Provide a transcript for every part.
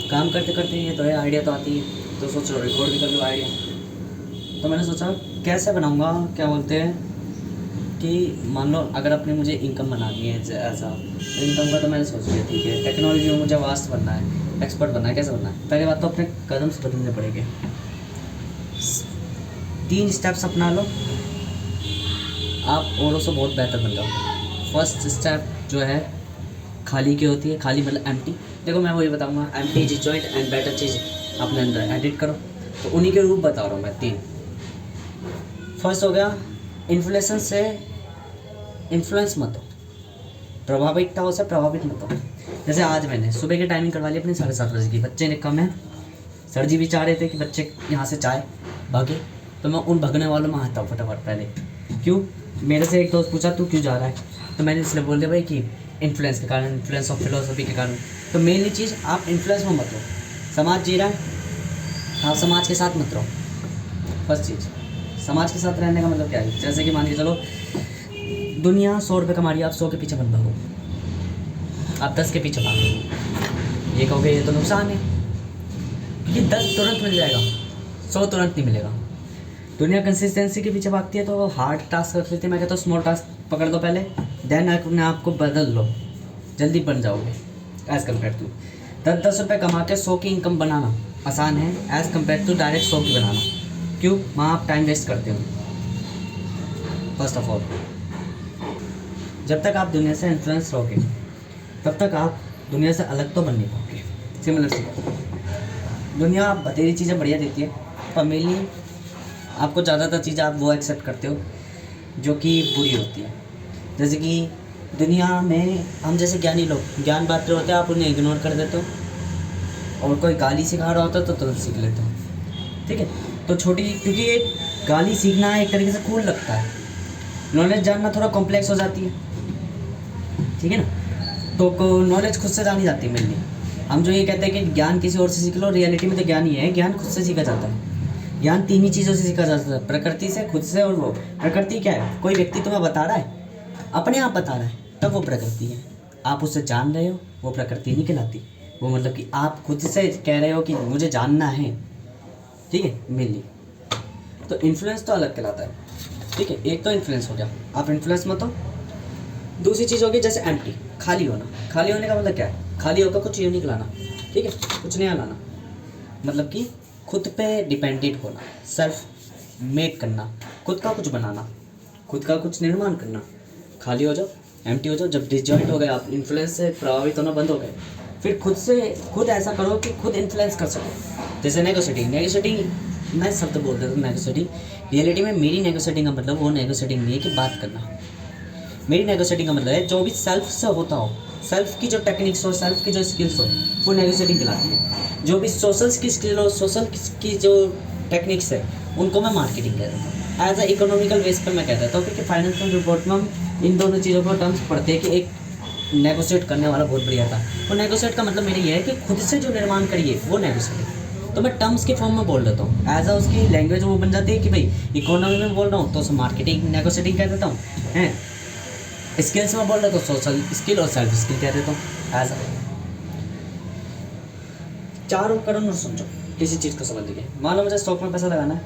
काम करते करते ये तो है, आइडिया तो आती है, तो सोचो रिकॉर्ड भी कर लो आइडिया। तो मैंने सोचा कैसे बनाऊंगा, क्या बोलते हैं कि मान लो अगर अपने मुझे इनकम बनानी है ऐसा, तो इनकम का तो मैंने सोच लिया, ठीक है। टेक्नोलॉजी में मुझे वास्ट बनना है, एक्सपर्ट बनना है, कैसे बनना है? पहली बात तो अपने कदम से बदलने पड़ेंगे। 3 स्टेप्स अपना लो, आप औरों से बहुत बेहतर बन जाओगे। फर्स्ट स्टेप जो है खाली की होती है, खाली मतलब एम्प्टी। देखो मैं वही बताऊंगा, empty is joint and better चीज़ अपने अंदर एडिट करो। तो उन्हीं के रूप बता रहा हूँ मैं 3। फर्स्ट हो गया इन्फ्लुएंस से इन्फ्लुएंस मत हो, प्रभाविकताओं से प्रभावित मत हो। जैसे आज मैंने सुबह की टाइमिंग करवा ली अपनी 7:30 बजे की, बच्चे ने कम है, सर जी भी चाह रहे थे कि बच्चे यहाँ से चाय भागे, तो मैं उन भगने वालों में आता हूँ फटाफट पहले। क्यों? मेरे से एक दोस्त पूछा तू क्यों जा रहा है, तो मैंने इसलिए बोल दिया भाई कि इन्फ्लुएंस के कारण, इन्फ्लुएंस ऑफ फिलोसफी के कारण। तो मेनली चीज़ आप इन्फ्लुएंस में मत हो, समाज जी रहा है, आप समाज के साथ मत रहो। फर्स्ट चीज़, समाज के साथ रहने का मतलब क्या है? जैसे कि मान के चलो दुनिया 100 रुपये कमा रही है, आप 100 के पीछे मत भागो, आप 10 के पीछे भागो। ये कहोगे ये तो नुकसान है, क्योंकि 10 तुरंत मिल जाएगा, 100 तुरंत नहीं मिलेगा। दुनिया कंसिस्टेंसी के पीछे भागती है, तो हार्ड टास्क रख लेती है। मैं कहता हूँ स्मॉल टास्क पकड़ दो पहले, देन अपने आप को बदल लो, जल्दी बन जाओगे। एज़ कम्पेयर टू 10 रुपये कमा के 100 की इनकम बनाना आसान है, एज़ कम्पेयर टू डायरेक्ट 100 की बनाना। क्यों? वहाँ आप टाइम वेस्ट करते हो। फर्स्ट ऑफ ऑल, जब तक आप दुनिया से इन्फ्लुएंस रहोगे तब तक आप दुनिया से अलग तो बन नहीं पाओगे। सिमिलर सी दुनिया आप बतेरी चीज़ें बढ़िया देती है, पर मेनली आपको ज़्यादातर चीज़ें आप वो एक्सेप्ट करते हो जो कि बुरी होती है। जैसे कि दुनिया में हम जैसे ज्ञानी लोग ज्ञान बांट रहे होते हैं, आप उन्हें इग्नोर कर देते हो, और कोई गाली सिखा रहा होता है तो तुरंत सीख लेते हो, ठीक है। तो छोटी, क्योंकि एक गाली सीखना एक तरीके से कूल लगता है, नॉलेज जानना थोड़ा कॉम्प्लेक्स हो जाती है, ठीक है ना। तो नॉलेज खुद से जानी जाती है मेनली। हम जो ये कहते हैं कि ज्ञान किसी और से सीख लो, रियलिटी में तो ज्ञान ही है, ज्ञान खुद से सीखा जाता है। ज्ञान 3 ही चीज़ों से सीखा जाता है, प्रकृति से, खुद से, और वो प्रकृति क्या है? कोई व्यक्ति तुम्हें बता रहा है, अपने आप बता रहा है, तब वो प्रकृति है। आप उससे जान रहे हो, वो प्रकृति नहीं कहलाती। वो मतलब कि आप खुद से कह रहे हो कि मुझे जानना है, ठीक है, मेनली। तो इन्फ्लुएंस तो अलग कहलाता है, ठीक है। एक तो इन्फ्लुएंस हो गया, आप इन्फ्लुएंस मत हो। दूसरी चीज़ होगी जैसे एम्प्टी, खाली होना। खाली होने का मतलब क्या है? खाली होकर कुछ यूनिक लाना, ठीक है, कुछ नया लाना, मतलब कि खुद पे डिपेंडेंट होना, सेल्फ मेक करना, खुद का कुछ बनाना, खुद का कुछ निर्माण करना। खाली हो जाओ, एम्प्टी हो जाओ। जब डिसजॉइंट हो गए, आप इन्फ्लुएंस से प्रभावित होना बंद हो गए, फिर खुद से खुद ऐसा करो कि खुद इन्फ्लुएंस कर सको। जैसे नेगोशिएटिंग, मैं शब्द बोल देता हूँ नेगोशिएटिंग। रियलिटी में मेरी नेगोशिएटिंग का मतलब वो नेगोशिएटिंग नहीं है कि बात करना। मेरी नेगोशिएटिंग का मतलब है जो भी सेल्फ से होता हो, सेल्फ की जो टेक्निक्स हो, सेल्फ की जो स्किल्स हो, वो नेगोशिएटिंग कहलाती है। जो भी सोशल की स्किल हो, सोशल की जो टेक्निक्स है, उनको मैं मार्केटिंग कह देता हूँ। एज अ इकोनॉमिकल बेस पर मैं कह देता हूँ, क्योंकि फाइनेंशियल रिपोर्ट में हम इन दोनों चीज़ों को टर्म्स पढ़ते हैं कि एक नेगोशिएट करने वाला बहुत बढ़िया था। वो नेगोशिएट का मतलब मेरा ये है कि खुद से जो निर्माण करिए वो नेगोशिएट। तो मैं टर्म्स के फॉर्म में बोल देता हूँ, एज अ उसकी लैंग्वेज वो बन जाती है कि भाई इकोनॉमी में बोल रहा हूँ तो उसे मार्केटिंग नेगोशिएटिंग कह देता हूँ, हैं। स्किल्स में बोल रहा तो सोशल स्किल और सेल्फ स्किल कह देता हूँ। एज अ 4 उपकरण और समझो किसी चीज़ को समझ लीजिए। मान लो मुझे स्टॉक में पैसा लगाना है,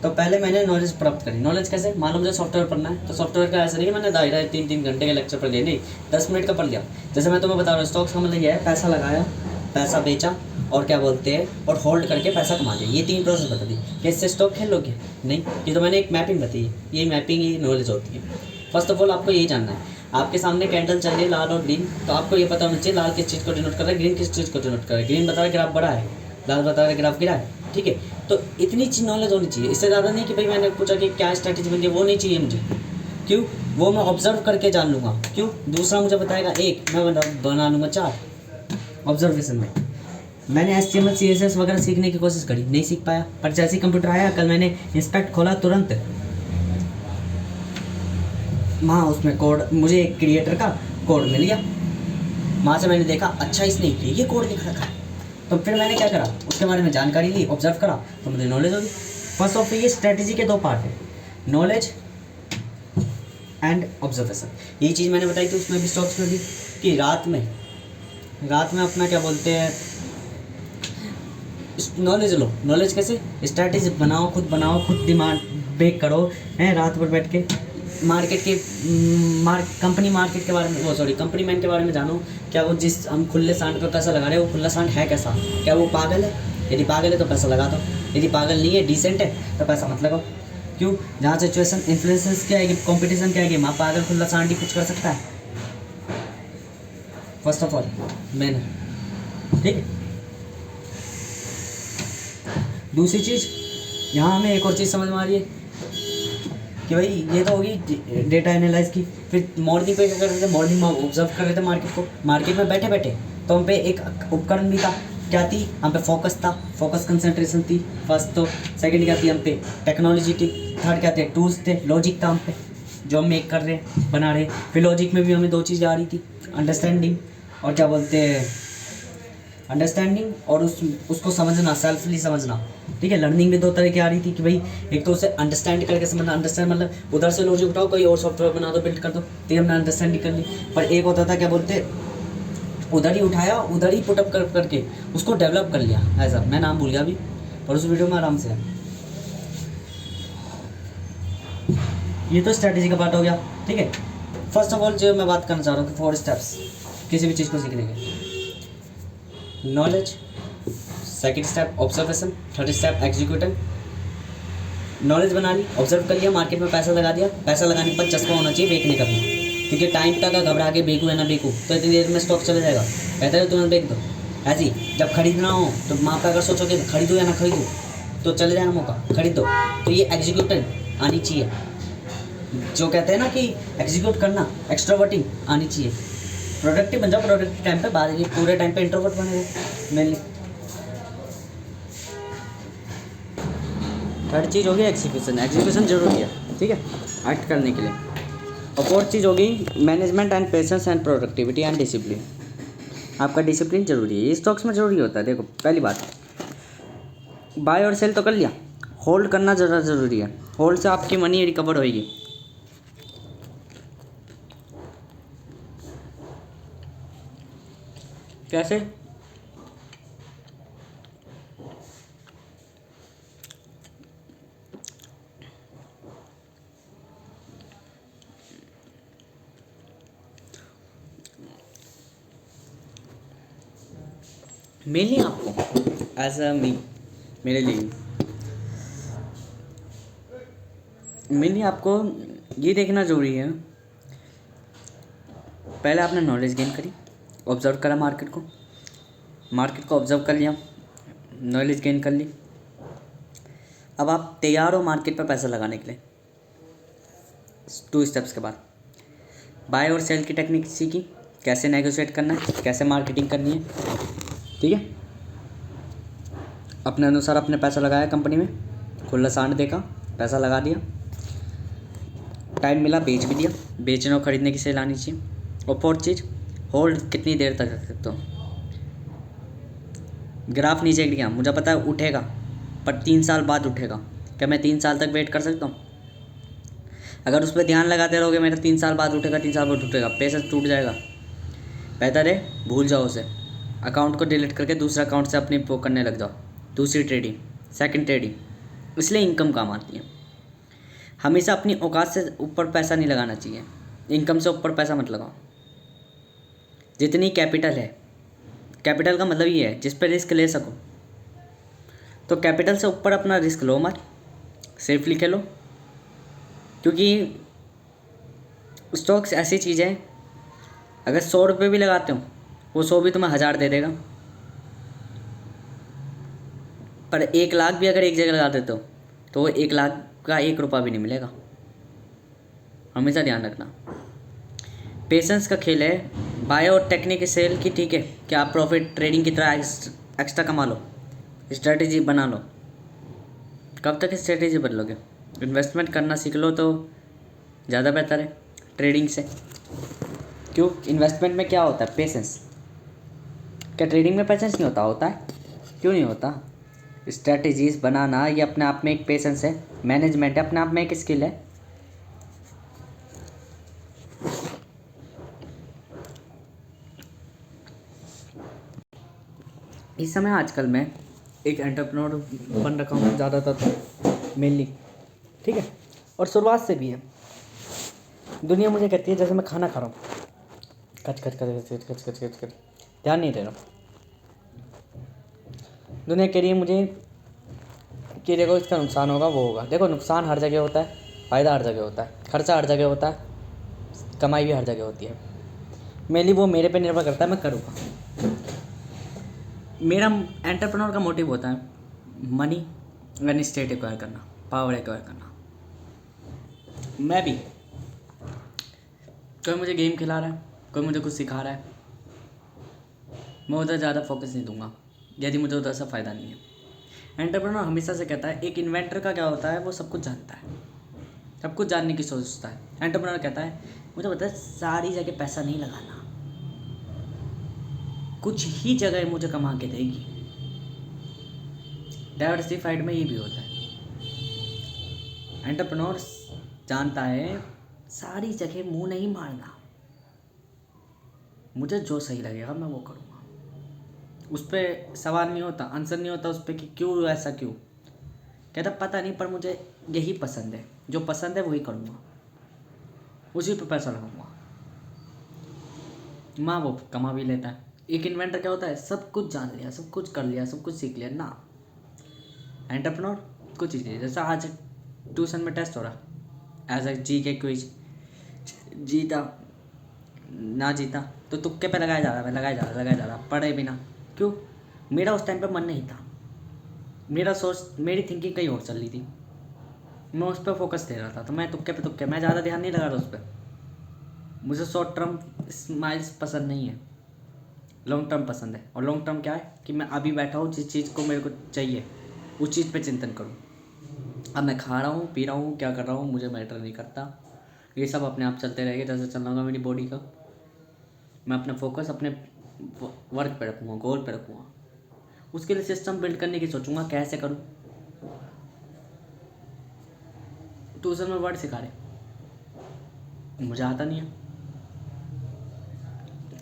तो पहले मैंने नॉलेज प्राप्त करी। नॉलेज कैसे? मान लो मुझे सॉफ्टवेयर पढ़ना है, तो सॉफ्टवेयर का ऐसा नहीं कि मैंने 2.5-3 घंटे के लेक्चर पढ़ लिया, नहीं, 10 मिनट का पढ़ लिया। जैसे मैं तुम्हें बता रहा हूँ, स्टॉक्स का मतलब ये है पैसा लगाया, पैसा बेचा, और क्या बोलते हैं, और होल्ड करके पैसा कमा लिया। ये 3 प्रोसेस बता दी। क्या इससे स्टॉक खेल लोगे? नहीं, ये तो मैंने एक मैपिंग बताई है। ये मैपिंग ही नॉलेज होती है। फर्स्ट ऑफ ऑल आपको यही जानना है, आपके सामने कैंडल चल रही है लाल और ग्रीन, तो आपको ये पता होना चाहिए लाल किस चीज़ को डिनोट कर रहा है, ग्रीन किस चीज़ को डिनोट कर रहा है। ग्रीन बता रहा है ग्राफ बढ़ा है, लाल बता रहा है ग्राफ गिरा है, ठीक है। तो इतनी चीज नॉलेज होनी चाहिए, इससे ज़्यादा नहीं कि भाई मैंने पूछा कि क्या स्ट्रैटेजी बनती है, वो नहीं चाहिए मुझे। क्यों? वो मैं ऑब्जर्व करके जान लूँगा। क्यों? दूसरा मुझे बताएगा 1, मैं बना लूँगा 4 ऑब्जर्वेशन में। मैंने HTML CSS वगैरह सीखने की कोशिश करी, नहीं सीख पाया, पर जैसे कंप्यूटर आया, कल मैंने इंस्पेक्ट खोला, तुरंत वहाँ उसमें कोड, मुझे एक क्रिएटर का कोड मिल गया। वहाँ से मैंने देखा अच्छा इसने ये कोड लिख रखा है, तो फिर मैंने क्या करा, उसके बारे में जानकारी ली, ऑब्जर्व करा, तो मुझे नॉलेज होगी। फर्स्ट ऑफ ये स्ट्रेटजी के 2 पार्ट है, नॉलेज एंड ऑब्जर्वेशन। यही चीज़ मैंने बताई थी उसमें भी, स्टॉक्स में भी, कि रात में अपना क्या बोलते हैं, नॉलेज लो। नॉलेज कैसे? स्ट्रैटेजी बनाओ, खुद दिमाग बेक करो, हैं, रात भर बैठ के मार्केट के कंपनी मार्केट के बारे में, वो सॉरी कंपनी मैन के बारे में जानो। क्या वो जिस हम खुले सांड पे पैसा लगा रहे हैं वो खुला सांड है कैसा? क्या वो पागल है? यदि पागल है तो पैसा लगा दो, यदि पागल नहीं है, डिसेंट है, तो पैसा मत लगाओ। क्यों? जहाँ सिचुएशन इन्फ्लुएंसेस क्या आएगी, कॉम्पिटिशन क्या आएगी, वहाँ पागल खुला सांड ही कुछ कर सकता है। फर्स्ट ऑफ ऑल मैन, ठीक है। दूसरी चीज़, यहाँ हमें एक और चीज़ समझ में आ रही है कि भाई ये तो होगी डेटा एनालाइज की। फिर मॉर्निंग पे क्या कर रहे थे? मॉर्निंग में ऑब्जर्व कर रहे थे मार्केट को। मार्केट में बैठे बैठे तो हम पे एक उपकरण भी था, क्या थी? हम पे फोकस था, फोकस कंसंट्रेशन थी फर्स्ट तो। सेकंड क्या थी? हम पे टेक्नोलॉजी थी। थर्ड क्या थे? टूल्स थे, लॉजिक था हम पे जो हम मेक कर रहे हैं, बना रहे। फिर लॉजिक में भी हमें दो चीज़ें आ रही थी, अंडरस्टैंडिंग और क्या बोलते हैं, अंडरस्टैंडिंग और उसको समझना, सेल्फली समझना, ठीक है। लर्निंग भी दो तरह की आ रही थी कि भाई एक तो उसे अंडरस्टैंड करके समझना। अंडरस्टैंड मतलब उधर से लॉजिक उठाओ, कोई और सॉफ्टवेयर बना दो, बिल्ड कर दो, तो हमने अंडरस्टैंडिंग कर ली। पर एक होता था क्या बोलते, उधर ही उठाया, उधर ही पुटअप करके उसको डेवलप कर लिया। ऐसा मैं नाम भूल गया अभी, पर उस वीडियो में आराम से है। ये तो स्ट्रैटेजी का पार्ट हो गया, ठीक है। फर्स्ट ऑफ ऑल जो मैं बात करना चाह रहा हूँ कि 4 स्टेप्स किसी भी चीज़ को सीखने के। Knowledge, second step observation, third step executing. Knowledge बना ली, ऑब्जर्व कर लिया, मार्केट में पैसा लगा दिया। पैसा लगाने के बाद चस्पा होना चाहिए बेचने का भी, क्योंकि टाइम तक घबरा के बेकू है ना बेकू तो इतनी देर में स्टॉक चले जाएगा। बेहतर है तुरंत बेच दो। ऐसे ही जब खरीदना हो तो वहाँ पर अगर सोचोगे खरीदो या ना खरीदो तो चले जाएगा मौका, खरीद दो। तो ये एग्जीक्यूटिंग आनी चाहिए, जो कहते हैं ना कि एग्जीक्यूट करना, एक्स्ट्रोवर्टिंग आनी चाहिए। प्रोडक्टिव बन जाओ, प्रोडक्टिव टाइम पे, बाद ये पूरे टाइम पे इंट्रोवर्ट बने रहो मेनली। थर्ड चीज़ होगी एग्जीक्यूशन। एग्जीक्यूशन जरूरी है, ठीक है, एक्ट करने के लिए। और फोर्थ चीज़ होगी management and patience and productivity and discipline. आपका डिसिप्लिन जरूरी है, स्टॉक्स में जरूरी होता है। देखो पहली बात, बाय और सेल तो कर लिया, होल्ड करना ज़रा ज़रूरी है। होल्ड से आपकी मनी रिकवर होएगी। कैसे? मेनली आपको एज अ मी, मेरे लिए मेनली आपको ये देखना ज़रूरी है, पहले आपने नॉलेज गेन करी, ऑब्जर्व करा मार्केट को ऑब्जर्व कर लिया, नॉलेज गेन कर ली। अब आप तैयार हो मार्केट पर पैसा लगाने के लिए। 2 स्टेप्स के बाद बाय और सेल की टेक्निक सीखी, कैसे नेगोशिएट करना है, कैसे मार्केटिंग करनी है, ठीक है। अपने अनुसार अपने पैसा लगाया कंपनी में, खुला सांड देखा, पैसा लगा दिया, टाइम मिला बेच भी दिया। बेचने और ख़रीदने की सेल आनी चाहिए। और फोर्थ चीज़, होल्ड कितनी देर तक रख सकते हो। ग्राफ नीचे गिर गया, मुझे पता है उठेगा, पर 3 साल बाद उठेगा। क्या मैं 3 साल तक वेट कर सकता हूँ? अगर उस पर ध्यान लगाते रहोगे मेरा 3 साल बाद उठेगा, 3 साल बाद उठेगा, पैसा टूट जाएगा। बेहतर है भूल जाओ उसे, अकाउंट को डिलीट करके दूसरा अकाउंट से अपनी वो करने लग जाओ, दूसरी ट्रेडिंग, सेकंड ट्रेडिंग। इसलिए इनकम काम आती है। हमेशा अपनी औकात से ऊपर पैसा नहीं लगाना चाहिए, इनकम से ऊपर पैसा मत लगाओ। जितनी कैपिटल है, कैपिटल का मतलब ये है जिस पर रिस्क ले सको, तो कैपिटल से ऊपर अपना रिस्क लो मत, सेफली खेलो। क्योंकि स्टॉक्स ऐसी चीज़ है, अगर 100 रुपये भी लगाते हो वो 100 भी तुम्हें 1000 दे देगा। पर 1 लाख भी अगर एक जगह लगा देते हो तो वो 1 लाख का 1 रुपया भी नहीं मिलेगा। हमेशा ध्यान रखना, पेशेंस का खेल है। बाय और टेक्निक सेल की, ठीक है, कि आप प्रॉफिट ट्रेडिंग की तरह एक्स्ट्रा कमा लो, स्ट्रेटेजी बना लो। कब तक स्ट्रेटेजी बदलोगे? इन्वेस्टमेंट करना सीख लो तो ज़्यादा बेहतर है ट्रेडिंग से। क्यों? इन्वेस्टमेंट में क्या होता है? पेशेंस। क्या ट्रेडिंग में पेशेंस नहीं होता? होता है। क्यों नहीं होता? स्ट्रेटेजीज बनाना ये अपने आप में एक पेशेंस है, मैनेजमेंट है, अपने आप में एक स्किल है। इस समय आजकल में एक एंटरप्रेन्योर बन रखा हूँ ज़्यादातर मेनली, ठीक है। और शुरुआत से भी है। दुनिया मुझे कहती है, जैसे मैं खाना खा रहा हूँ, कच कच कच कच कच कच कच कच, ध्यान नहीं दे रहा। दुनिया कह रही है मुझे कि देखो इसका नुकसान होगा, वो होगा। देखो नुकसान हर जगह होता है, फ़ायदा हर जगह होता है, खर्चा हर जगह होता है, कमाई भी हर जगह होती है। मेनली वो मेरे पे निर्भर करता है, मैं करूँगा। मेरा एंटरप्रेन्योर का मोटिव होता है मनी एंड स्टेट एक्वायर करना, पावर एक्वायर करना। मैं भी, कोई मुझे गेम खिला रहा है, कोई मुझे कुछ सिखा रहा है, मैं उधर ज़्यादा फोकस नहीं दूंगा यदि मुझे उधर से फ़ायदा नहीं है। एंटरप्रेन्योर हमेशा से कहता है, एक इन्वेंटर का क्या होता है, वो सब कुछ जानता है, सब कुछ जानने की सोचता है। एंटरप्रेन्योर कहता है मुझे पता है सारी जगह पैसा नहीं लगाना, कुछ ही जगह मुझे कमा के देगी। डाइवर्सिफाइड में ये भी होता है। एंटरप्रेन्योर जानता है सारी जगह मुंह नहीं मारना, मुझे जो सही लगेगा मैं वो करूँगा। उस पर सवाल नहीं होता, आंसर नहीं होता उस पर कि क्यों ऐसा क्यों। कहता पता नहीं, पर मुझे यही पसंद है, जो पसंद है वही करूँगा, उसी पर पैसा लगाऊंगा। माँ वो कमा भी लेता है। एक इन्वेंटर क्या होता है, सब कुछ जान लिया, सब कुछ कर लिया, सब कुछ सीख लिया ना। एंटरप्रेन्योर कुछ चीज़ नहीं। जैसा आज ट्यूशन में टेस्ट हो रहा, एज ए जी के क्विज, जीता ना जीता तो तुक्के पे लगाया जा रहा, मैं लगाया जा रहा, पढ़े बिना। क्यों? मेरा उस टाइम पे मन नहीं था, मेरी थिंकिंग कहीं और चल रही थी, मैं उस पर फोकस दे रहा था, तो मैं तुक्के पे तुक्के, मैं ज़्यादा ध्यान नहीं लगा रहा उस पर। मुझे शॉर्ट टर्म स्माइल्स पसंद नहीं है, लॉन्ग टर्म पसंद है। और लॉन्ग टर्म क्या है कि मैं अभी बैठा हूँ, जिस चीज़ को मेरे को चाहिए उस चीज़ पे चिंतन करूँ। अब मैं खा रहा हूँ, पी रहा हूँ, क्या कर रहा हूँ, मुझे मैटर नहीं करता, ये सब अपने आप चलते रहेगा जैसे चल रहा होगा मेरी बॉडी का। मैं अपना फोकस अपने वर्क पे रखूँगा, गोल पे रखूँगा, उसके लिए सिस्टम बिल्ड करने की सोचूंगा कैसे करूँ। ट्यूशन में वर्ड सिखा रहे, मुझे आता नहीं है।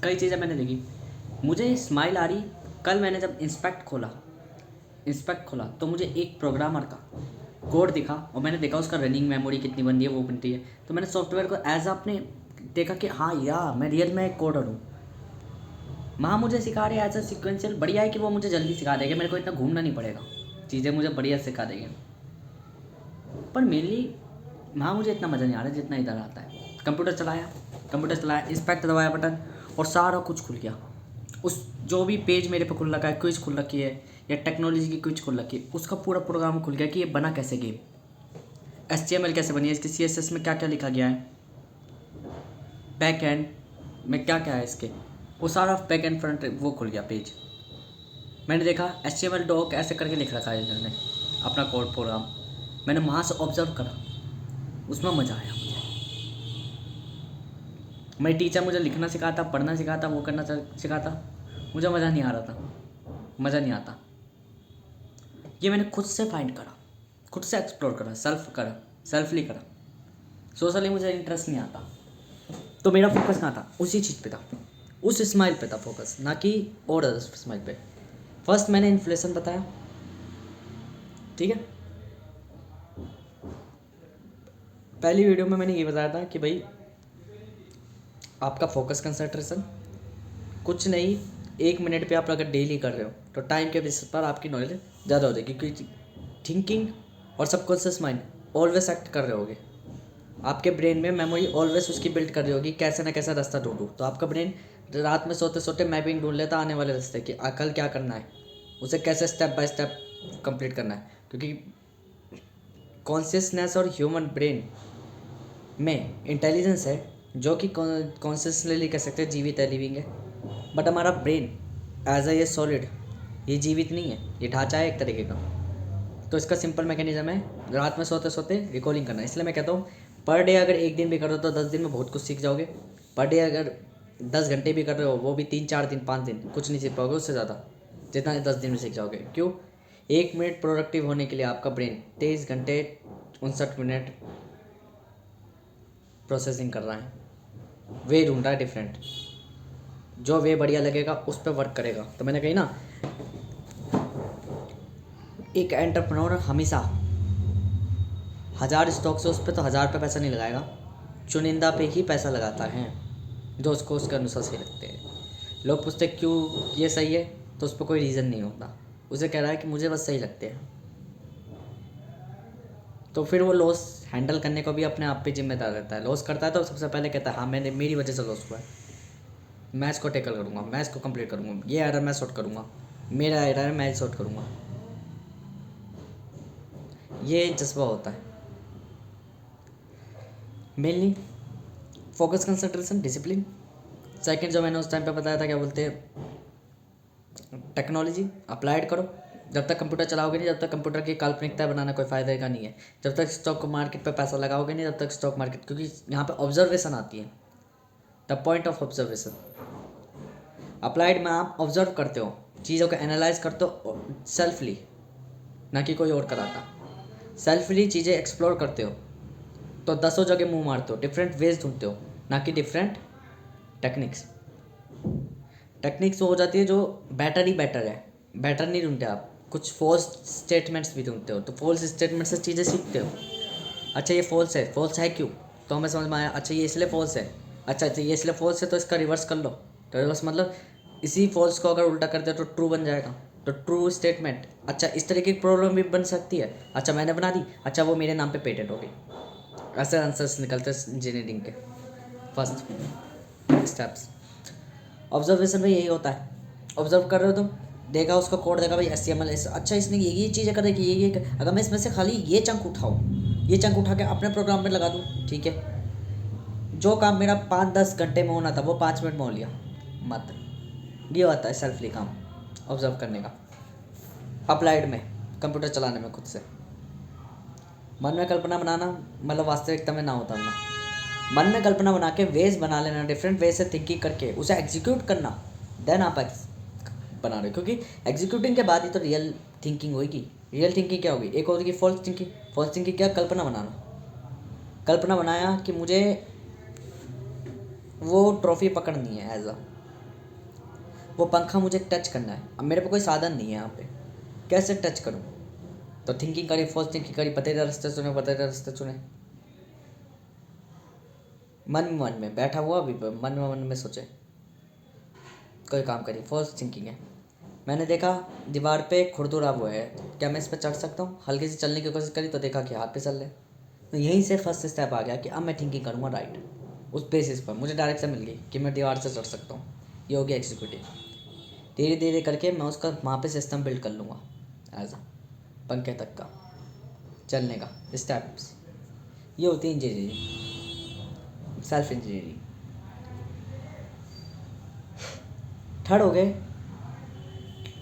कई चीज़ें मैंने देखी, मुझे स्माइल आ रही। कल मैंने जब इंस्पेक्ट खोला तो मुझे एक प्रोग्रामर का कोड दिखा, और मैंने देखा उसका रनिंग मेमोरी कितनी बनती है, वो बनती है। तो मैंने सॉफ्टवेयर को एज अपने देखा कि हाँ यार मैं रियल में एक कोडर हूँ। माँ मुझे सिखा रहे एज अ सिक्वेंशियल, बढ़िया है कि वो मुझे जल्दी सिखा देंगे, मेरे को इतना घूमना नहीं पड़ेगा, चीज़ें मुझे बढ़िया सिखा देंगे। पर मेनली माँ मुझे इतना मज़ा नहीं आ रहा जितना इधर आता है। कंप्यूटर चलाया, इंस्पेक्ट दबाया बटन, और सारा कुछ खुल गया। उस जो भी पेज मेरे पे खुल रखा है, क्विज खुल रखी है या टेक्नोलॉजी की क्विज खुल रखी है, उसका पूरा प्रोग्राम खुल गया कि ये बना कैसे गेम, HTML कैसे बनी है, इसके CSS में क्या क्या लिखा गया है, बैक एंड में क्या क्या है इसके, वो सारा बैक एंड फ्रंट वो खुल गया पेज। मैंने देखा HTML डॉक ऐसे करके लिख रखा है इन्होंने अपना कोड प्रोग्राम। मैंने वहाँ से ऑब्जर्व करा, उसमें मज़ा आया मुझे। मेरी टीचर मुझे लिखना सिखाता, पढ़ना सिखाता, वो करना सिखाता, मुझे मज़ा नहीं आ रहा था, मज़ा नहीं आता। ये मैंने खुद से फाइंड करा, खुद से एक्सप्लोर करा, सेल्फली करा। सोशली मुझे इंटरेस्ट नहीं आता, तो मेरा फोकस कहाँ था, उसी चीज़ पे था, उस स्माइल पे था फोकस, ना कि और स्माइल पे। फर्स्ट मैंने इन्फ्लेशन बताया, ठीक है। पहली वीडियो में मैंने ये बताया था कि भाई आपका फोकस कंसंट्रेशन कुछ नहीं, 1 मिनट पे आप अगर डेली कर रहे हो तो टाइम के बेसिस पर आपकी नॉलेज ज़्यादा हो जाएगी, क्योंकि थिंकिंग और सबकॉन्शियस माइंड ऑलवेज एक्ट कर रहे होगे। आपके ब्रेन में मेमोरी ऑलवेज उसकी बिल्ड कर रही होगी, कैसे ना कैसा रास्ता ढूंढूँ। तो आपका ब्रेन रात में सोते सोते मैपिंग ढूंढ लेता आने वाले रास्ते की, कल क्या करना है, उसे कैसे स्टेप बाय स्टेप कंप्लीट करना है। क्योंकि कॉन्शियसनेस और ह्यूमन ब्रेन में इंटेलिजेंस है, जो कि कॉन्शियसली कह सकते हैं जीवित है, लिविंग है। बट हमारा ब्रेन एज ए ये सॉलिड, ये जीवित नहीं है, ये ढांचा है एक तरीके का। तो इसका सिंपल मैकेनिज्म है रात में सोते सोते रिकॉलिंग करना। इसलिए मैं कहता हूँ पर डे अगर 1 दिन भी कर रहे हो तो 10 दिन में बहुत कुछ सीख जाओगे। पर डे अगर 10 घंटे भी कर रहे हो, वो भी 3-4 दिन 5 दिन कुछ नहीं सीख पाओगे उससे ज़्यादा, जितना 10 दिन में सीख जाओगे। क्यों? 1 मिनट प्रोडक्टिव होने के लिए आपका ब्रेन 23 घंटे 59 मिनट प्रोसेसिंग कर रहा है, वे ढूंढ रहा है डिफरेंट, जो वे बढ़िया लगेगा उस पर वर्क करेगा। तो मैंने कही ना, एक एंटरप्रेन्योर हमेशा 1000 स्टॉक्स है उस पर तो 1000 पे पैसा नहीं लगाएगा, चुनिंदा पे ही पैसा लगाता है जो उसको उसके अनुसार सही लगते हैं। लोग पूछते क्यों ये सही है, तो उस पर कोई रीज़न नहीं होता, उसे कह रहा है कि मुझे बस सही लगते हैं। तो फिर वो लॉस हैंडल करने को भी अपने आप पे जिम्मेदार रहता है। लॉस करता है तो सबसे पहले कहता है हाँ मैंने मेरी वजह से लॉस हुआ है, मैं इसको टैकल करूँगा, मैं इसको कंप्लीट करूँगा, ये एरर मैं सॉर्ट करूँगा, मेरा एरर है मैं सॉर्ट करूँगा। ये जज्बा होता है mainly. Focus, concentration, discipline. Second जो मैंने उस टाइम पे बताया था, क्या बोलते हैं, टेक्नोलॉजी अप्लाइड करो। जब तक कंप्यूटर चलाओगे नहीं, जब तक कंप्यूटर की काल्पनिकता बनाना कोई फ़ायदा का नहीं है। जब तक स्टॉक मार्केट पे पैसा लगाओगे नहीं, जब तक स्टॉक मार्केट, क्योंकि यहाँ पे ऑब्जर्वेशन आती है, the point of observation. Applied में आप ऑब्जर्व करते हो, चीज़ों को एनालाइज करते हो सेल्फली, ना कि कोई और कराता। सेल्फली चीज़ें एक्सप्लोर करते हो तो 10 जगह मुंह मारते हो, डिफरेंट वेज ढूंढते हो, ना कि डिफरेंट टेक्निक्स। टेक्निक्स हो जाती है जो बेटर ही बेटर है, बेटर नहीं ढूंढते आप, कुछ फॉल्स स्टेटमेंट्स भी ढूंढते हो, तो फॉल्स स्टेटमेंट से चीज़ें सीखते हो। अच्छा ये फॉल्स है क्यों, तो हमें समझ में आया, अच्छा ये इसलिए फॉल्स है, अच्छा ये इसलिए फॉल्स है तो इसका रिवर्स कर लो। तो रिवर्स मतलब इसी फॉल्स को अगर उल्टा कर दिया तो ट्रू बन जाएगा, तो ट्रू स्टेटमेंट। अच्छा इस तरीके की प्रॉब्लम भी बन सकती है, अच्छा मैंने बना दी, अच्छा वो मेरे नाम पे पेटेंट हो गई। ऐसे आंसर्स निकलते हैं इंजीनियरिंग के फर्स्ट स्टेप्स। ऑब्जर्वेशन में यही होता है, ऑब्जर्व कर रहे हो तुम, देखा उसका कोड, देखा भाई HTML अच्छा इसने ये चीज़ें कर रही है, ये अगर मैं इसमें से खाली ये चंक उठाऊँ, ये चंक उठा के अपने प्रोग्राम में लगा दूँ, ठीक है, जो काम मेरा 5-10 घंटे में होना था वो 5 मिनट में हो लिया। मत ये होता है सेल्फली काम ऑब्जर्व करने का। अप्लाइड में कंप्यूटर चलाने में खुद से मन में कल्पना बनाना, मतलब वास्तविकता में ना उतरना। मन में कल्पना बना के वेज बना लेना, डिफरेंट वे से थिंकिंग करके उसे एग्जीक्यूट करना, देन आप बना रहे हो, क्योंकि एग्जीक्यूटिंग के बाद ही तो रियल थिंकिंग होगी। रियल थिंकिंग क्या होगी, एक होगी फॉल्स थिंकिंग। फॉल्स थिंकिंग क्या, कल्पना बनाना। कल्पना बनाया कि मुझे वो ट्रॉफी पकड़नी है, एज अ वो पंखा मुझे टच करना है, अब मेरे पे कोई साधन नहीं है यहाँ पे, कैसे टच करूँ, तो थिंकिंग करी, फॉल्स थिंकिंग करी, पतेरे रास्ते चुने, मन में बैठा हुआ अभी मन में सोचे कोई काम करी, फॉल्स थिंकिंग है। मैंने देखा दीवार पे खुरदुरा हुआ है, क्या मैं इस पर चढ़ सकता हूँ, हल्की से चलने की कोशिश करी तो देखा कि हाथ पे चल रहे, तो यहीं से फर्स्ट स्टेप आ गया कि अब मैं थिंकिंग करूँगा राइट, उस बेसिस पर मुझे डायरेक्शन मिल गई कि मैं दीवार से चढ़ सकता हूँ। ये हो गया एग्जीक्यूटिव। धीरे धीरे करके मैं उसका वहाँ पे सिस्टम बिल्ड कर लूँगा, एज अ पंखे तक का चलने का स्टेप्स। ये होती है इंजीनियरिंग, सेल्फ इंजीनियरिंग। थर्ड हो गए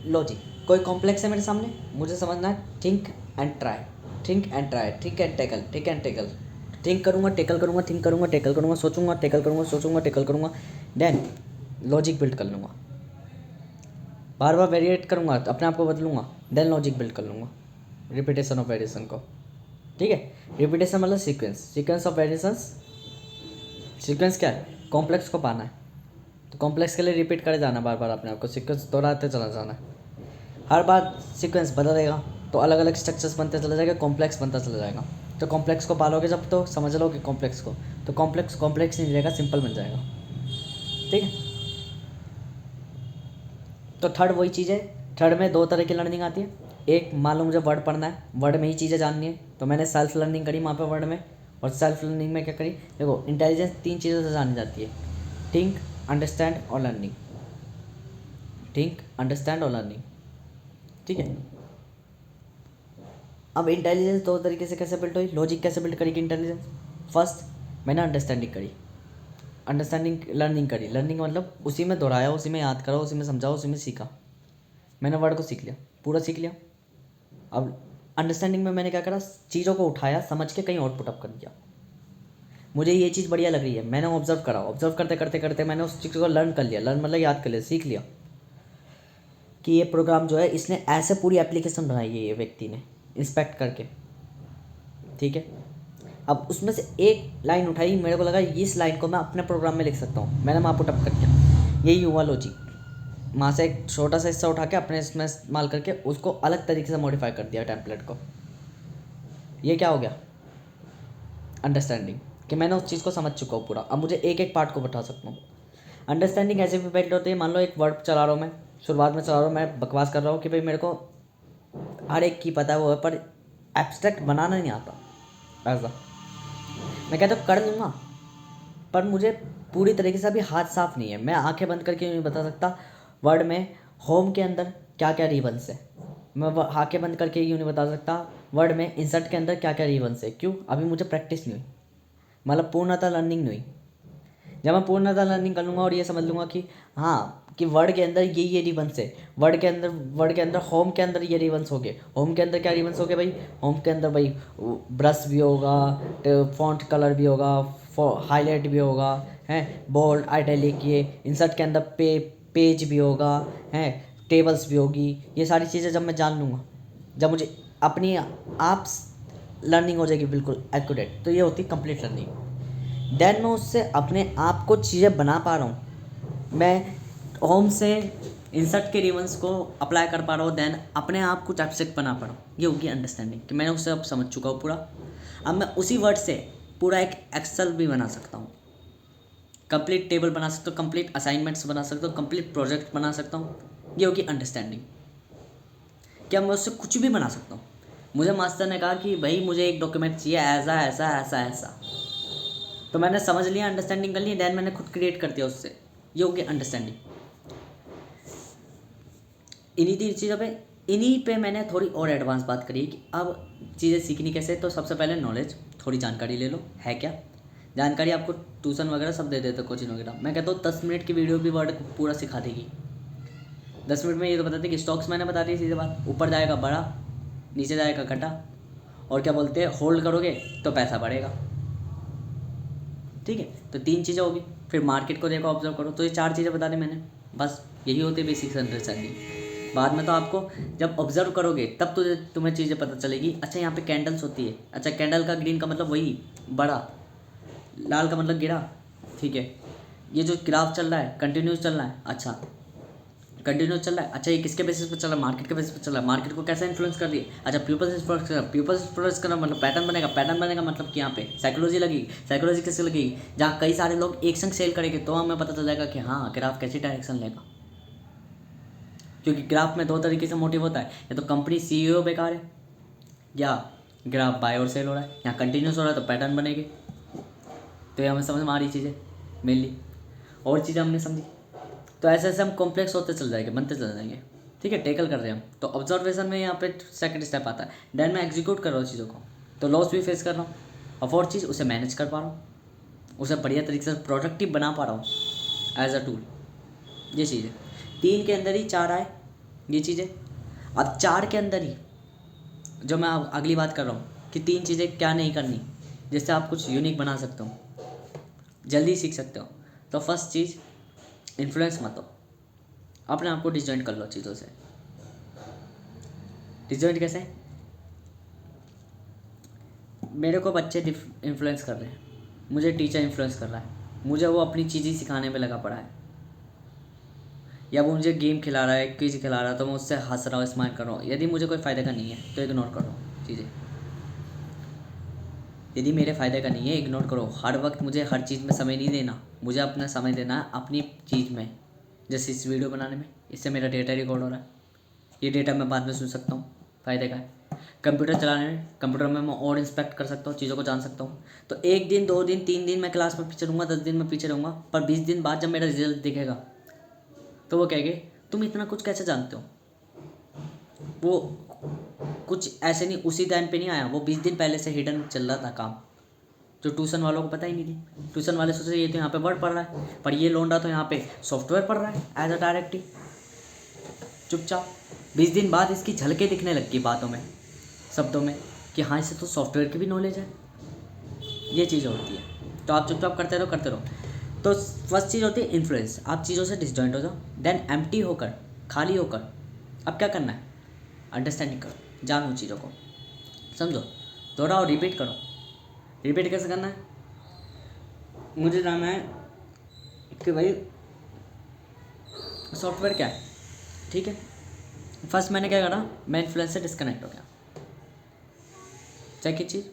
लॉजिक। कोई कॉम्प्लेक्स है मेरे सामने, मुझे समझना है, think and try, think and try, think and tackle, think and tackle. Think करूँगा, टैकल करूँगा, थिंक करूँगा, टैकल करूँगा, सोचूंगा, टैकल करूँगा, सोचूंगा, टैकल करूँगा, देन लॉजिक बिल्ड कर लूँगा। बार बार वेरिएट करूँगा, अपने आप को बदलूँगा, देन लॉजिक बिल्ड कर लूँगा, रिपीटेशन ऑफ वेरिएशन को, ठीक है। रिपीटेशन मतलब सीक्वेंस ऑफ वेरिएशंस। सीक्वेंस क्या है, कॉम्प्लेक्स को पाना है, तो कॉम्प्लेक्स के लिए रिपीट करे जाना बार बार, अपने आप को सीक्वेंस दोहराते चला जाना है। हर बार सीक्वेंस बदलेगा तो अलग अलग स्ट्रक्चर्स बनते चले जाएगा, कॉम्प्लेक्स बनता चला जाएगा। तो कॉम्प्लेक्स को पालोगे जब तो समझ लो कि कॉम्प्लेक्स को, तो कॉम्प्लेक्स नहीं रहेगा, सिंपल बन जाएगा, ठीक है। तो थर्ड वही चीज़ है। थर्ड में 2 तरह की लर्निंग आती है। एक, मान लो मुझे वर्ड पढ़ना है, वर्ड में ही चीज़ें जाननी है, तो मैंने सेल्फ लर्निंग करी वहाँ पे वर्ड में। और सेल्फ लर्निंग में क्या करी, देखो इंटेलिजेंस 3 चीज़ों से जानी जाती है, थिंक, अंडरस्टैंड और लर्निंग। थिंक, अंडरस्टैंड और लर्निंग, ठीक है। अब इंटेलिजेंस 2 तरीके से कैसे बिल्ड हुई, लॉजिक कैसे बिल्ड करी कि इंटेलिजेंस। फर्स्ट मैंने अंडरस्टैंडिंग करी, अंडरस्टैंडिंग लर्निंग करी। लर्निंग मतलब उसी में दोहराया, उसी में याद करा, उसी में समझा, उसी में सीखा। मैंने वर्ड को सीख लिया, पूरा सीख लिया। अब अंडरस्टैंडिंग में मैंने क्या करा, चीज़ों को उठाया, समझ के कहीं और पुटअप कर दिया। मुझे ये चीज़ बढ़िया लग रही है, मैंने ऑब्जर्व करा, ऑब्जर्व करते करते करते मैंने उस चीज़ को लर्न कर लिया। लर्न मतलब याद कर लिया, सीख लिया कि ये प्रोग्राम जो है इसने ऐसे पूरी एप्लीकेशन बनाई है ये व्यक्ति ने, इंस्पेक्ट करके, ठीक है। अब उसमें से एक लाइन उठाई, मेरे को लगा इस लाइन को मैं अपने प्रोग्राम में लिख सकता हूँ, मैंने वहाँ पुटअप कर दिया। यही हुआ लॉजिक। वहाँ से एक छोटा सा हिस्सा उठा के अपने इसमें इस्तेमाल करके उसको अलग तरीके से मॉडिफाई कर दिया टेम्पलेट को। ये क्या हो गया? अंडरस्टैंडिंग, कि मैंने उस चीज़ को समझ चुका हूँ पूरा, अब मुझे एक एक पार्ट को बता सकता हूँ। अंडरस्टैंडिंग ऐसे भी बिल्ड होती है, मान लो एक वर्ड चला रहा हूँ मैं, शुरुआत में चला रहा हूँ, मैं बकवास कर रहा हूँ कि भाई मेरे को हर एक की पता है वो है, पर एब्स्ट्रैक्ट बनाना नहीं आता। ऐसा मैं कहता हूँ कर लूँगा, पर मुझे पूरी तरीके से अभी हाथ साफ नहीं है। मैं आंखें बंद करके नहीं बता सकता वर्ड में होम के अंदर क्या क्या रिबन्स है। मैं आंखें बंद करके यूँ नहीं बता सकता वर्ड में इंसर्ट के अंदर क्या क्या रिबन्स है। क्यों? अभी मुझे प्रैक्टिस नहीं हुई, मतलब पूर्णतः लर्निंग नहीं हुई। जब मैं पूर्णतः लर्निंग कर लूँगा और ये समझ लूँगा कि हाँ कि वर्ड के अंदर ये रिबन्स है, वर्ड के अंदर होम के अंदर ये रिबन्स हो गए। होम के अंदर क्या रिबन्स हो गए भाई? होम के अंदर भाई ब्रश भी होगा, फॉन्ट कलर भी होगा, हाईलाइट भी होगा, हैं, बोल्ड, आइटैलिक, ये इंसर्ट के अंदर पेज भी होगा, हैं, टेबल्स भी होगी। ये सारी चीज़ें जब मैं जान लूँगा, जब मुझे अपनी आप लर्निंग हो जाएगी बिल्कुल एक्यूरेट, तो ये होती है कंप्लीट लर्निंग। देन मैं उससे अपने आप को चीज़ें बना पा रहा हूँ, मैं होम से इंसर्ट के रिबन्स को अप्लाई कर पा रहा हूँ, देन अपने आप कुछ एब्स्ट्रैक्ट बना पा रहा हूँ। ये होगी अंडरस्टैंडिंग, कि मैंने उससे अब समझ चुका हूँ पूरा। अब मैं उसी वर्ड से पूरा एक एक्सेल भी बना सकता हूँ, कंप्लीट टेबल बना सकता हूँ, कंप्लीट असाइनमेंट्स बना सकता हूँ, कंप्लीट प्रोजेक्ट बना सकता हूँ। ये होगी अंडरस्टैंडिंग, क्या मैं उससे कुछ भी बना सकता हूँ। मुझे मास्टर ने कहा कि भाई मुझे एक डॉक्यूमेंट चाहिए ऐसा ऐसा ऐसा ऐसा, तो मैंने समझ लिया, अंडरस्टैंडिंग कर ली, देन मैंने खुद क्रिएट कर दिया उससे। ये होगी अंडरस्टैंडिंग। इन्हीं तीन चीज़ों पे, इन्हीं पे मैंने थोड़ी और एडवांस बात करी कि अब चीज़ें सीखनी कैसे। तो सबसे पहले नॉलेज, थोड़ी जानकारी ले लो है क्या। जानकारी आपको ट्यूशन वगैरह सब दे देते, कोचिंग वगैरह। मैं कहता हूँ 10 मिनट की वीडियो भी वर्ड पूरा सिखा देगी। 10 मिनट में ये तो बताते कि स्टॉक्स मैंने बता दी सीधे बात, ऊपर जाएगा बड़ा, नीचे जाएगा घटा, और क्या बोलते हैं होल्ड करोगे तो पैसा बढ़ेगा। ठीक है, तो 3 चीज़ें होगी। फिर मार्केट को देखो, ऑब्जर्व करो। तो ये 4 चीज़ें बता दी मैंने, बस यही होती है बेसिक अंडरस्टैंडिंग। बाद में तो आपको जब ऑब्जर्व करोगे तब तो तुम्हें चीज़ें पता चलेगी। अच्छा यहाँ पे कैंडल्स होती है, अच्छा कैंडल का ग्रीन का मतलब वही बड़ा, लाल का मतलब गिरा। ठीक है, ये जो ग्राफ चल रहा है कंटिन्यूस चल रहा है, अच्छा कंटिन्यूस चल रहा है। अच्छा ये किसके बेसिस पर चल रहा है? मार्केट के बेसिस पर चल रहा है। मार्केट को कैसे इन्फ्लुएंस कर रही है? अच्छा प्यूपल्स इन्फ्लुएंस करना मतलब पैटर्न बनेगा मतलब कि यहाँ पे साइकोलॉजी लगेगी। साइकोलॉजी किससे लगेगी? जहाँ कई सारे लोग एक संग सेल करेंगे तो हमें पता चल जाएगा कि हाँ ग्राफ कैसी डायरेक्शन लेगा। क्योंकि ग्राफ में 2 तरीके से मोटिव होता है, या तो कंपनी CEO बेकार है, या ग्राफ बाय और सेल हो रहा है। यहाँ कंटिन्यूस हो रहा है तो पैटर्न बनेगी। तो ये हमें समझ में आ रही चीज़ें मेनली, और चीज़ें हमने समझी। तो ऐसे ऐसे हम कॉम्प्लेक्स होते चल जाएंगे, बनते चल जाएंगे। ठीक है, टेकल कर रहे हैं हम। तो ऑब्जर्वेशन में यहाँ पे सेकंड स्टेप आता है, देन मैं एग्जीक्यूट कर रहा हूँ चीज़ों को, तो लॉस भी फेस कर रहा हूँ, और फोर्थ चीज़ उसे मैनेज कर पा रहा हूँ, उसे बढ़िया तरीके से प्रोडक्टिव बना पा रहा हूँ एज अ टूल। ये चीज़ें 3 के अंदर ही 4 आए, ये चीज़ें। अब 4 के अंदर ही जो मैं अब अगली बात कर रहा हूँ कि 3 चीज़ें क्या नहीं करनी जिससे आप कुछ यूनिक बना सकते हो, जल्दी सीख सकते हो। तो फर्स्ट चीज़, इन्फ्लुएंस मत हो, अपने आप को डिसजॉइंट कर लो चीज़ों से। डिसजॉइंट कैसे? मेरे को बच्चे इन्फ्लुएंस कर रहे हैं, मुझे टीचर इन्फ्लुएंस कर रहा है, मुझे वो अपनी चीज़ें सिखाने में लगा पड़ा है, या वो मुझे गेम खिला रहा है, क्विज खिला रहा है, तो मैं उससे हंस रहा हूँ, स्माइल कर रहा हूँ। यदि मुझे कोई फ़ायदे का नहीं है तो इग्नोर करो चीज़ें। यदि मेरे फ़ायदे का नहीं है इग्नोर करो। हर वक्त मुझे हर चीज़ में समय नहीं देना, मुझे अपना समय देना है अपनी चीज़ में। जैसे इस वीडियो बनाने में, इससे मेरा डेटा रिकॉर्ड हो रहा है, ये डेटा मैं बाद में सुन सकता हूँ, फ़ायदे का है। कंप्यूटर चलाने में, कंप्यूटर में मैं और इंस्पेक्ट कर सकता हूँ, चीज़ों को जान सकता हूँ। तो 1 दिन 2 दिन 3 दिन मैं क्लास में पीछे रहूँगा, 10 दिन में पीछे रहूँगा, पर 20 दिन बाद जब मेरा रिजल्ट दिखेगा तो वो कहेंगे तुम इतना कुछ कैसे जानते हो। वो कुछ ऐसे नहीं उसी टाइम पे नहीं आया, वो 20 दिन पहले से हिडन चल रहा था काम, जो ट्यूशन वालों को पता ही नहीं थी। ट्यूशन वाले सोचे ये तो यहाँ पे वर्ड पढ़ रहा है, पर ये लोंडा तो यहाँ पे सॉफ्टवेयर पढ़ रहा है एज अ डायरेक्टिव। चुपचाप 20 दिन बाद इसकी झलकें दिखने लग गई बातों में, शब्दों में, कि हाँ इसे तो सॉफ्टवेयर की भी नॉलेज है। ये चीज़ होती है। तो आप चुपचाप करते रहो करते रहो। तो फर्स्ट चीज़ होती है इन्फ्लुएंस, आप चीज़ों से डिसजॉइंट हो जाओ। देन एम्प्टी होकर, खाली होकर, अब क्या करना है? अंडरस्टैंडिंग करो, जानो चीज़ों को, समझो, दोहराओ, रिपीट करो। रिपीट कैसे करना है? मुझे जानना है कि भाई सॉफ्टवेयर क्या है, ठीक है। फर्स्ट मैंने क्या करा, मैं इन्फ्लुएंस से डिस्कनेक्ट हो गया। सेकंड चीज़,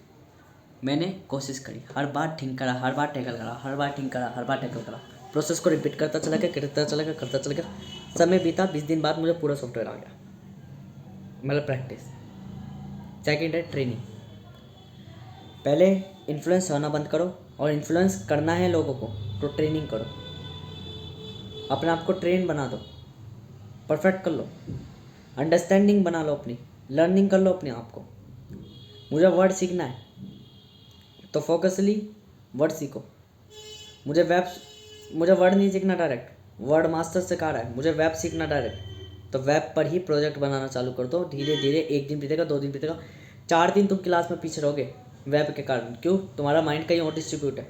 मैंने कोशिश करी, हर बार ठीक करा, हर बार टैकल करा, हर बार ठीक करा, हर बार टैकल करा, प्रोसेस को रिपीट करता चला गया, करता चला गया। समय बीता, 20 दिन बाद मुझे पूरा सॉफ्टवेयर आ गया, मतलब प्रैक्टिस। सेकंड है ट्रेनिंग। पहले इन्फ्लुएंस होना बंद करो, और इन्फ्लुएंस करना है लोगों को तो ट्रेनिंग करो, अपने आप को ट्रेन बना दो, परफेक्ट कर लो, अंडरस्टैंडिंग बना लो, अपनी लर्निंग कर लो अपने आप को। मुझे वर्ड सीखना है तो फोकसली वर्ड सीखो। मुझे वर्ड नहीं सीखना डायरेक्ट, वर्ड मास्टर से कहा रहा है, मुझे वेब सीखना डायरेक्ट, तो वेब पर ही प्रोजेक्ट बनाना चालू कर दो। धीरे धीरे 1 दिन बीतेगा, 2 दिन बीतेगा, 4 दिन तुम क्लास में पीछे रहोगे वेब के कारण। क्यों? तुम्हारा माइंड कहीं और डिस्ट्रीब्यूट है।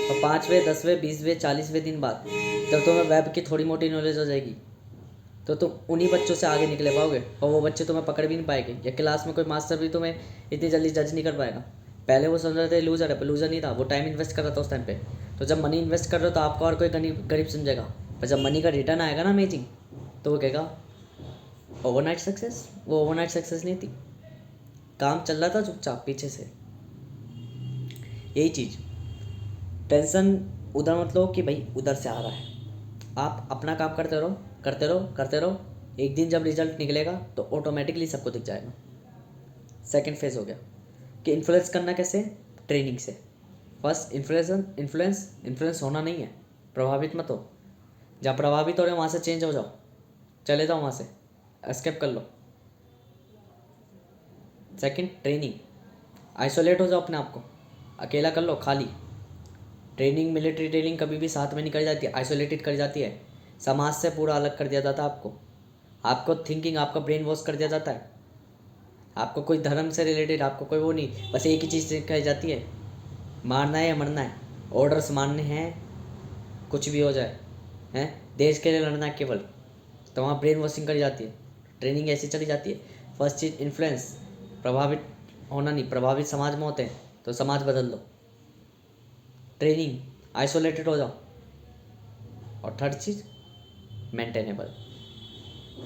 और 5वें 10वें 20वें 40वें दिन बाद जब तुम्हें वेब की थोड़ी मोटी नॉलेज हो जाएगी तो तुम उन्हीं बच्चों से आगे निकले पाओगे, और वो बच्चे तुम्हें पकड़ भी नहीं पाएंगे, या क्लास में कोई मास्टर भी तुम्हें इतनी जल्दी जज नहीं कर पाएगा। पहले वो समझ रहे थे लूज़र है, पर लूज़र नहीं था, वो टाइम इन्वेस्ट कर रहा था उस टाइम पे। तो जब मनी इन्वेस्ट कर रहे हो तो आपको और कोई गरीब समझेगा, पर जब मनी का रिटर्न आएगा ना अमेजिंग, तो वो कहेगा ओवरनाइट सक्सेस। वो ओवरनाइट सक्सेस नहीं थी, काम चल रहा था चुपचाप पीछे से। यही चीज़, टेंशन उधर मत लो कि भाई उधर से आ रहा है। आप अपना काम करते रहो, करते रहो, करते रहो। एक दिन जब रिजल्ट निकलेगा तो ऑटोमेटिकली सबको दिख जाएगा। सेकंड फेज हो गया कि इन्फ्लुएंस करना कैसे, ट्रेनिंग से। फर्स्ट इन्फ्लुएंस होना नहीं है, प्रभावित मत हो। जहाँ प्रभावित हो रहे हो वहाँ से चेंज हो जाओ, चले जाओ वहाँ से, एस्केप कर लो। सेकंड ट्रेनिंग, आइसोलेट हो जाओ अपने आप को, अकेला कर लो खाली। ट्रेनिंग, मिलिट्री ट्रेनिंग कभी भी साथ में नहीं करी जाती, आइसोलेटेड करी जाती है। समाज से पूरा अलग कर दिया जाता है आपको थिंकिंग, आपका ब्रेन वॉश कर दिया जाता है। आपको कोई धर्म से रिलेटेड, आपको कोई वो नहीं, बस एक ही चीज़ सिखाई जाती है, मारना है या मरना है, ऑर्डर्स मानने हैं, कुछ भी हो जाए, हैं, देश के लिए लड़ना है केवल। तो वहाँ ब्रेन वॉशिंग करी जाती है, ट्रेनिंग ऐसी चली जाती है। फर्स्ट चीज़ इन्फ्लुएंस, प्रभावित होना नहीं, प्रभावित समाज में होते हैं तो समाज बदल दो। ट्रेनिंग, आइसोलेटेड हो जाओ। और थर्ड चीज़ मेंटेनेबल,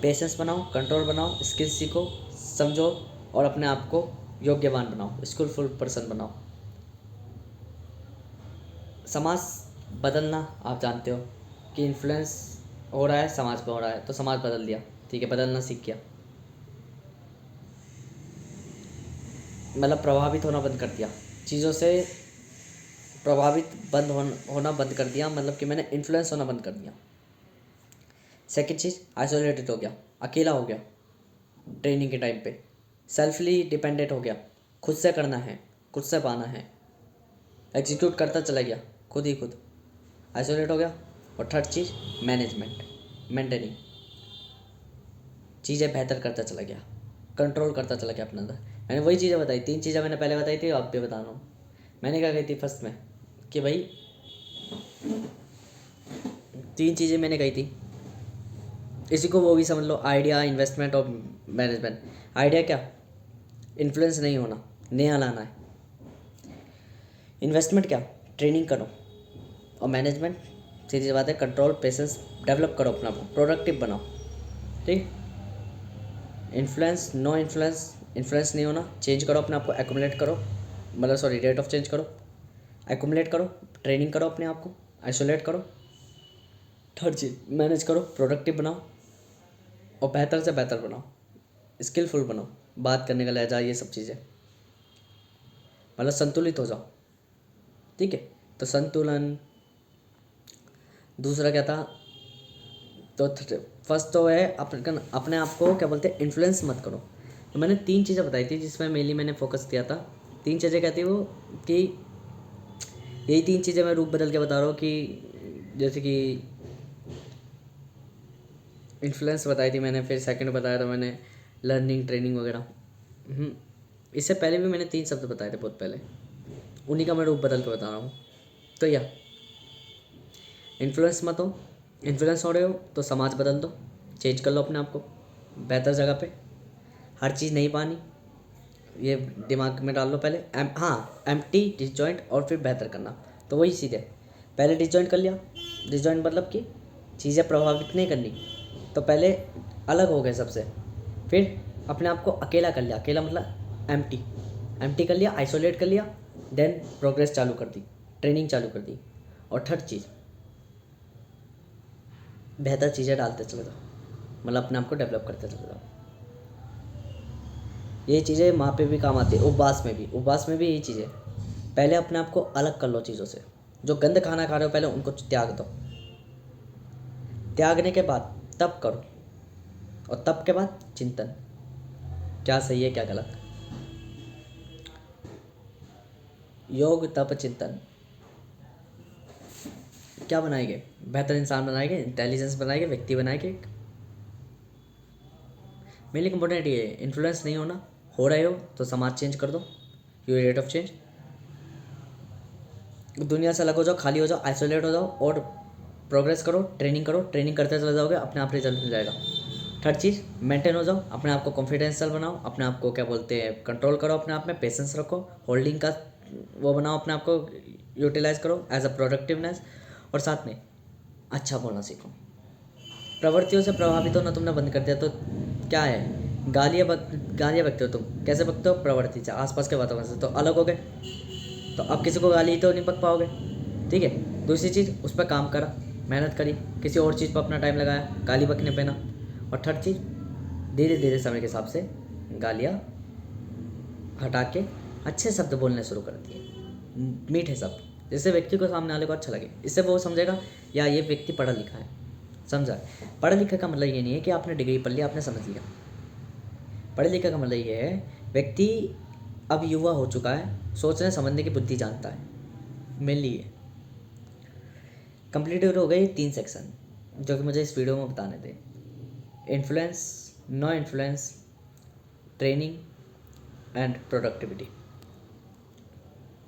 पेशेंस बनाओ, कंट्रोल बनाओ, स्किल्स सीखो, समझो, और अपने आप को योग्यवान बनाओ, स्किलफुल पर्सन बनाओ। समाज बदलना आप जानते हो कि इन्फ्लुएंस हो रहा है, समाज पे हो रहा है, तो समाज बदल दिया, ठीक है, बदलना सीख गया, मतलब प्रभावित होना बंद कर दिया, चीज़ों से प्रभावित होना बंद कर दिया, मतलब कि मैंने इन्फ्लुएंस होना बंद कर दिया। सेकंड चीज़, आइसोलेटेड हो गया, अकेला हो गया ट्रेनिंग के टाइम पे, सेल्फली डिपेंडेंट हो गया, खुद से करना है, खुद से पाना है, एग्जीक्यूट करता चला गया खुद ही खुद, आइसोलेट हो गया। और थर्ड चीज़ मैनेजमेंट, मेंटेनिंग, चीज़ें बेहतर करता चला गया, कंट्रोल करता चला गया अपने अंदर। मैंने वही चीज़ें बताई, 3 चीज़ें मैंने पहले बताई थी, अब भी बता रहा हूँ। मैंने क्या कही थी फर्स्ट में कि भाई 3 चीज़ें मैंने कही थी, इसी को वो भी समझ लो, आइडिया, इन्वेस्टमेंट और मैनेजमेंट। आइडिया क्या, इन्फ्लुएंस नहीं होना, नया लाना है। इन्वेस्टमेंट क्या, ट्रेनिंग करो। और मैनेजमेंट सीधी सी बात है, कंट्रोल, पेशेंस डेवलप करो, अपना प्रोडक्टिव बनाओ, ठीक। इन्फ्लुएंस, नो इन्फ्लुएंस नहीं होना, चेंज करो अपने आप को, एक्यूमुलेट करो, मतलब सॉरी, रेट ऑफ चेंज करो, एक्यूमुलेट करो, ट्रेनिंग करो अपने आप को, आइसोलेट करो। थर्ड चीज़ मैनेज करो, प्रोडक्टिव बनाओ, और बेहतर से बेहतर बनाओ, स्किलफुल बनाओ, बात करने का लहजा, ये सब चीज़ें, मतलब संतुलित हो जाओ, ठीक है। तो संतुलन। दूसरा क्या था, तो फर्स्ट तो है अपने आप को क्या बोलते हैं, इन्फ्लुएंस मत करो। तो मैंने 3 चीज़ें बताई थी जिसमें मेनली मैंने फोकस किया था। 3 चीज़ें क्या थी वो, कि यही 3 चीज़ें मैं रूप बदल के बता रहा हूँ, कि जैसे कि इन्फ्लुएंस बताई थी मैंने, फिर सेकंड बताया था मैंने लर्निंग, ट्रेनिंग वगैरह। इससे पहले भी मैंने 3 शब्द बताए थे बहुत पहले, उन्हीं का मैं रूप बदल के बता रहा हूँ। तो यह इन्फ्लुएंस मत हो, इन्फ्लुएंस हो रहे हो तो समाज बदल दो, चेंज कर लो अपने आप को बेहतर जगह पे। हर चीज़ नहीं पानी, ये दिमाग में डाल लो पहले। हाँ, एम्प्टी, डिसजॉइंट और फिर बेहतर करना, तो वही सीधे पहले डिसजॉइंट कर लिया। डिसजॉइंट मतलब कि चीज़ें प्रभावित नहीं करनी, तो पहले अलग हो गए सबसे, फिर अपने आप को अकेला कर लिया, अकेला मतलब एम्प्टी, एम्प्टी कर लिया, आइसोलेट कर लिया, देन प्रोग्रेस चालू कर दी, ट्रेनिंग चालू कर दी। और थर्ड चीज़, बेहतर चीज़ें डालते चले जाओ, मतलब अपने आप को डेवलप करते चले जाओ। ये चीज़ें वहाँ पे भी काम आती है, उपवास में भी, उपवास में भी यही चीज़ें, पहले अपने आप को अलग कर लो चीज़ों से। जो गंद खाना खा रहे हो पहले उनको त्याग दो, त्यागने के बाद तब करो, और तब के बाद चिंतन, क्या सही है क्या गलत। योग तप चिंतन क्या बनाएंगे, बेहतर इंसान बनाएंगे, इंटेलिजेंस बनाएंगे, व्यक्ति बनाएंगे। मेनली इंपॉर्टेंट ये है, इन्फ्लुएंस नहीं होना, हो रहे हो तो समाज चेंज कर दो, यू रेट ऑफ चेंज। दुनिया से अलग हो जाओ, खाली हो जाओ, आइसोलेट हो जाओ, और प्रोग्रेस करो, ट्रेनिंग करते चले जाओगे, अपने आप रिजल्ट मिल जाएगा। थर्ड चीज़, मेंटेन हो जाओ, अपने आप को कॉन्फिडेंशियल बनाओ, अपने आप को क्या बोलते हैं कंट्रोल करो, अपने आप में पेशेंस रखो, होल्डिंग का वो बनाओ, अपने आप को यूटिलाइज करो एज अ प्रोडक्टिवनेस। और साथ में अच्छा बोलना सीखो। प्रवृत्तियों से प्रभावित होना तुमने बंद कर दिया तो क्या है, गालियाँ बकते हो तुम, कैसे बकते हो, प्रवृत्ति से, आसपास के वातावरण से, तो अलग हो गए, तो अब किसी को गाली तो नहीं बक पाओगे। ठीक है, दूसरी चीज़, उस पर काम करा, मेहनत करी, किसी और चीज़ पर अपना टाइम लगाया, गाली बकने पे ना। और थर्ड चीज़, धीरे धीरे समय के हिसाब से गालियाँ हटा के अच्छे शब्द बोलने शुरू कर दिए, मीठे शब्द, जिससे व्यक्ति को सामने वाले को अच्छा लगे। इससे वो समझेगा या ये व्यक्ति पढ़ा लिखा है। समझा, पढ़े लिखे का मतलब ये नहीं है कि आपने डिग्री पढ़ लिया आपने समझ लिया। पढ़े लिखे का मतलब ये है व्यक्ति अब युवा हो चुका है, सोचने समझने की बुद्धि जानता है। मेनली ये कंप्लीट हो गए 3 सेक्शन जो कि मुझे इस वीडियो में बताने थे। Influence, no influence, training and productivity.